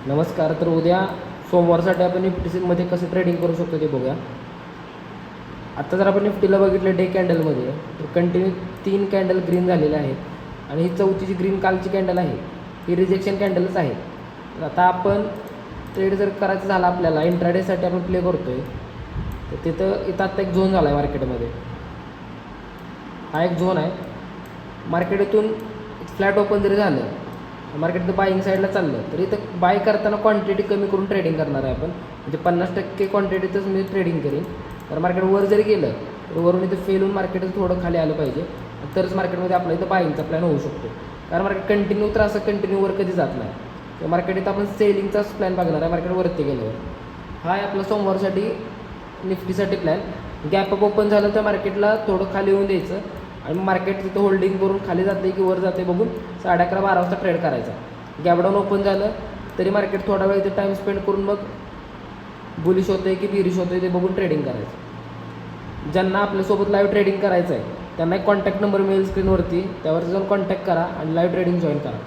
नमस्कार. तर उद्या सोमवारसाठी आपण निफ्टीमध्ये कसं ट्रेडिंग करू शकतो ते बघूया. आत्ता जर आपण निफ्टीला बघितलं डे कॅन्डलमध्ये, तर कंटिन्यू 3 कॅन्डल ग्रीन झालेले आहेत आणि ही चौथी जी ग्रीन कालची कॅन्डल आहे ही रिजेक्शन कॅन्डलच आहे. तर आता आपण ट्रेड जर करायचं झालं आपल्याला इंट्राडेसाठी आपण प्ले करतो आहे, तर इथं आत्ता एक झोन झाला आहे मार्केटमध्ये. हा एक झोन आहे. मार्केट इथून फ्लॅट ओपन जरी झालं, मार्केट इथं बाईंग साईडला चाललं, तर इथं बाय करताना क्वांटिटी कमी करून ट्रेडिंग करणार आहे आपण. म्हणजे 50% क्वांटिटीतच मी ट्रेडिंग करीन. तर मार्केट वर जरी गेलं तर वरून इथं फेल होऊन मार्केटच थोडं खाली आलं पाहिजे, तरच मार्केटमध्ये आपला इथं बाईंगचा प्लॅन होऊ शकतो. कारण मार्केट कंटिन्यू तर असं कंटिन्यू वर कधी जात नाही. तर मार्केट इथं आपण सेलिंगचाच प्लॅन बघणार आहे मार्केट वरती गेल्यावर. हा आहे आपला सोमवारसाठी निफ्टीसाठी प्लॅन. गॅप अप ओपन झालं तर मार्केटला थोडं खाली येऊन द्यायचं आणि मार्केट तिथं होल्डिंग करून खाली जाते की वर जाते बघून 11:30-12 वाजता ट्रेड करायचा. गॅपडाऊन ओपन झालं तरी मार्केट थोडा वेळ इथे टाईम स्पेंड करून मग बुलिश होतं आहे की बिरिश होतं आहे ते बघून ट्रेडिंग करायचं. ज्यांना आपल्यासोबत लाईव्ह ट्रेडिंग करायचं आहे त्यांना एक कॉन्टॅक्ट नंबर मिळेल स्क्रीनवरती, त्यावरती जाऊन कॉन्टॅक्ट करा आणि लाईव्ह ट्रेडिंग जॉईन करा.